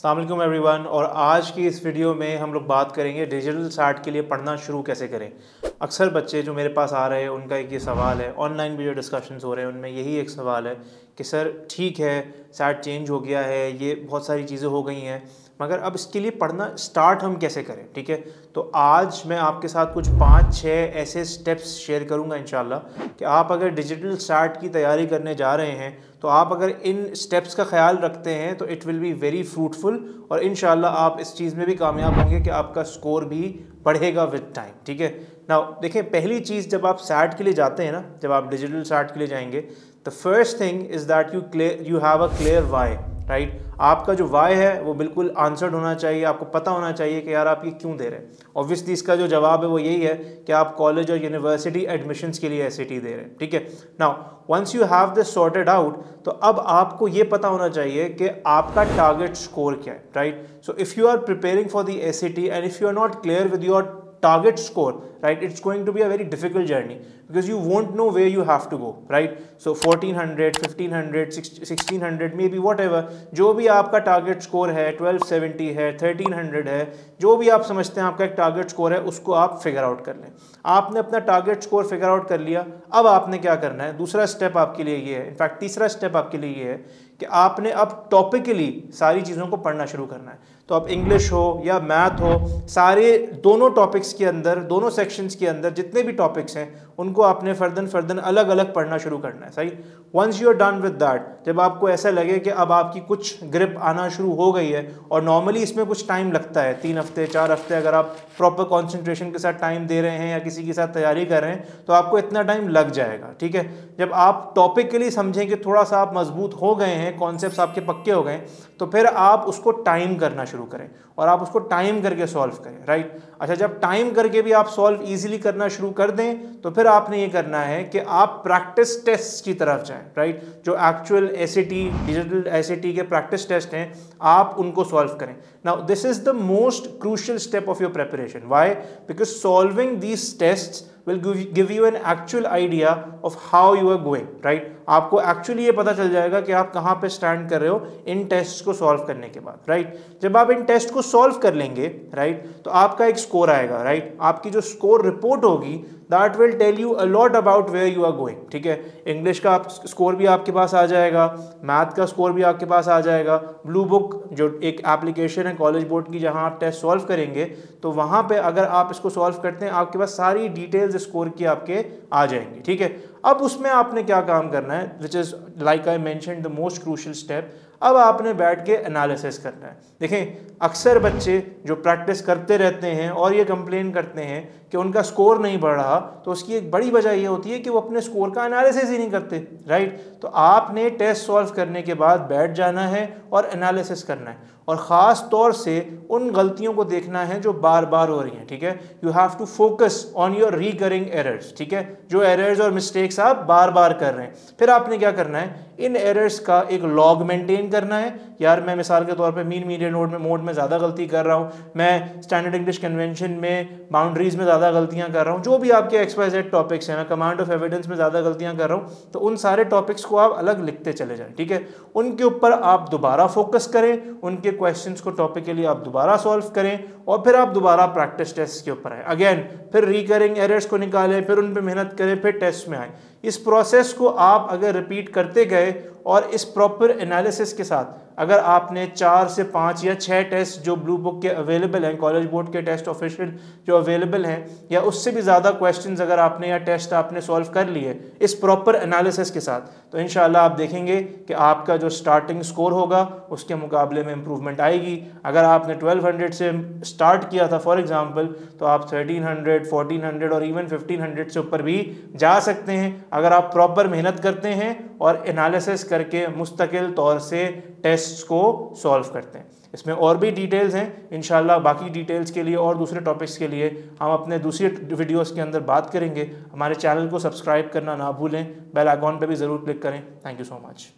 अस्सलाम वालेकुम एवरीवन। और आज की इस वीडियो में हम लोग बात करेंगे डिजिटल सैट के लिए पढ़ना शुरू कैसे करें। अक्सर बच्चे जो मेरे पास आ रहे हैं उनका एक ये सवाल है, ऑनलाइन भी जो डिस्कशंस हो रहे हैं उनमें यही एक सवाल है कि सर ठीक है सैट चेंज हो गया है, ये बहुत सारी चीज़ें हो गई हैं, मगर अब इसके लिए पढ़ना स्टार्ट हम कैसे करें। ठीक है, तो आज मैं आपके साथ कुछ 5-6 ऐसे स्टेप्स शेयर करूंगा इंशाल्लाह कि आप अगर डिजिटल सैट की तैयारी करने जा रहे हैं तो आप अगर इन स्टेप्स का ख्याल रखते हैं तो it will be very fruitful और इंशाल्लाह आप इस चीज़ में भी कामयाब होंगे कि आपका स्कोर भी बढ़ेगा विद टाइम। ठीक है, नाउ देखिए, पहली चीज़ जब आप सैट के लिए जाते हैं ना, जब आप डिजिटल सैट के लिए जाएंगे, the first thing is that you have a clear why. Right, आपका जो वाई है वो बिल्कुल आंसर्ड होना चाहिए, आपको पता होना चाहिए कि यार आप ये क्यों दे रहे हैं। ऑब्वियसली इसका जो जवाब है वो यही है कि आप कॉलेज और यूनिवर्सिटी एडमिशन्स के लिए SAT दे रहे हैं। ठीक है, now once you have this sorted out तो अब आपको ये पता होना चाहिए कि आपका टारगेट स्कोर क्या है। Right, so if you are preparing for the SAT and if you are not clear with your target score, right, it's going to be a very difficult journey because you won't know where you have to go, right? So 1400, 1500, 1600, maybe whatever, जो भी आपका target score है, 1270 है, 1300 है, जो भी आप समझते हैं आपका एक टारगेट स्कोर है, उसको आप फिगर आउट कर लें। आपने अपना टारगेट स्कोर फिगर आउट कर लिया, अब आपने क्या करना है, दूसरा स्टेप आपके लिए ये है, इनफैक्ट तीसरा स्टेप आपके लिए ये है कि आपने अब टॉपिकली सारी चीज़ों को पढ़ना शुरू करना है। तो अब इंग्लिश हो या मैथ हो, सारे दोनों टॉपिक्स के अंदर, दोनों सेक्शंस के अंदर जितने भी टॉपिक्स हैं उनको आपने फर्दन अलग अलग पढ़ना शुरू करना है। सही, once you are done with that, जब आपको ऐसा लगे कि अब आपकी कुछ ग्रिप आना शुरू हो गई है, और नॉर्मली इसमें कुछ टाइम लगता है, 3 हफ्ते 4 हफ्ते अगर आप प्रॉपर कॉन्सेंट्रेशन के साथ टाइम दे रहे हैं या किसी के साथ तैयारी कर रहे हैं तो आपको इतना टाइम लग जाएगा। ठीक है, जब आप टॉपिकली समझें कि थोड़ा सा आप मजबूत हो गए हैं, कॉन्सेप्ट्स आपके पक्के हो गए, तो फिर आप उसको टाइम करना शुरू करें और आप उसको टाइम करके सॉल्व करें। राइट, अच्छा, जब टाइम करके भी आप सॉल्व इजीली करना शुरू कर दें तो फिर आपने ये करना है कि आप प्रैक्टिस टेस्ट की तरफ जाएं। राइट, जो एक्चुअल SAT, डिजिटल SAT के प्रैक्टिस टेस्ट हैं, आप उनको सॉल्व करें। Now this is the most crucial step of your preparation. Why? Because solving these tests will give you an actual idea of how you are going, right? आपको actually ये पता चल जाएगा कि आप कहाँ पे स्टैंड कर रहे हो इन टेस्ट को सॉल्व करने के बाद। राइट, जब आप इन टेस्ट को सॉल्व कर लेंगे, राइट, तो आपका एक स्कोर आएगा। राइट, आपकी जो स्कोर रिपोर्ट होगी that will tell you a lot about where you are going. ठीक है, इंग्लिश का स्कोर भी आपके पास आ जाएगा, मैथ का स्कोर भी आपके पास आ जाएगा। ब्लू बुक जो एक एप्लीकेशन है कॉलेज बोर्ड की जहाँ आप टेस्ट सॉल्व करेंगे, तो वहाँ पे अगर आप इसको सॉल्व करते हैं आपके पास सारी डिटेल्स स्कोर की आपके आ जाएंगी। ठीक है, अब उसमें आपने क्या काम करना है, which is like I mention the most crucial step, अब आपने बैठ के एनालिसिस करना है। देखें, अक्सर बच्चे जो प्रैक्टिस करते रहते हैं और ये कंप्लेन करते हैं कि उनका स्कोर नहीं बढ़ रहा, तो उसकी एक बड़ी वजह ये होती है कि वो अपने स्कोर का एनालिसिस ही नहीं करते। राइट, तो आपने टेस्ट सॉल्व करने के बाद बैठ जाना है और एनालिसिस करना है, और ख़ास तौर से उन गलतियों को देखना है जो बार बार हो रही हैं। ठीक है, you have to focus on your recurring errors. ठीक है, जो एरर्स और मिस्टेक्स आप बार बार कर रहे हैं, फिर आपने क्या करना है, इन एरर्स का एक लॉग मेंटेन करना है। यार मैं मिसाल के तौर पे मीन मीडियन मोड में ज़्यादा गलती कर रहा हूँ, मैं स्टैंडर्ड इंग्लिश कन्वेंशन में बाउंड्रीज में ज़्यादा गलतियाँ कर रहा हूँ, जो भी आपके XYZ टॉपिक्स हैं, मैं कमांड ऑफ एविडेंस में ज़्यादा गलतियाँ कर रहा हूँ, तो उन सारे टॉपिक्स को आप अलग लिखते चले जाएं। ठीक है, उनके ऊपर आप दोबारा फोकस करें, उनके क्वेश्चंस को टॉपिकली आप दोबारा सॉल्व करें, और फिर आप दोबारा प्रैक्टिस टेस्ट के ऊपर आए, अगेन फिर रिकरिंग एरर्स को निकालें, फिर उन पर मेहनत करें, फिर टेस्ट में आए। इस प्रोसेस को आप अगर रिपीट करते गए और इस प्रॉपर एनालिसिस के साथ अगर आपने 4 से 5 या 6 टेस्ट जो ब्लू बुक के अवेलेबल हैं, कॉलेज बोर्ड के टेस्ट ऑफिशियल जो अवेलेबल हैं, या उससे भी ज़्यादा क्वेश्चंस अगर आपने या टेस्ट आपने सॉल्व कर लिए इस प्रॉपर एनालिसिस के साथ, तो इंशाल्लाह आप देखेंगे कि आपका जो स्टार्टिंग स्कोर होगा उसके मुकाबले में इंप्रूवमेंट आएगी। अगर आपने 1200 से स्टार्ट किया था फॉर एग्जांपल, तो आप 1300, 1400 और इवन 1500 से ऊपर भी जा सकते हैं अगर आप प्रॉपर मेहनत करते हैं और एनालिसिस करके मुस्तकिल तौर से टेस्ट्स को सॉल्व करते हैं। इसमें और भी डिटेल्स हैं, इंशाल्लाह बाकी डिटेल्स के लिए और दूसरे टॉपिक्स के लिए हम अपने दूसरे वीडियोस के अंदर बात करेंगे। हमारे चैनल को सब्सक्राइब करना ना भूलें, बेल आइकॉन पे भी ज़रूर क्लिक करें। Thank you so much.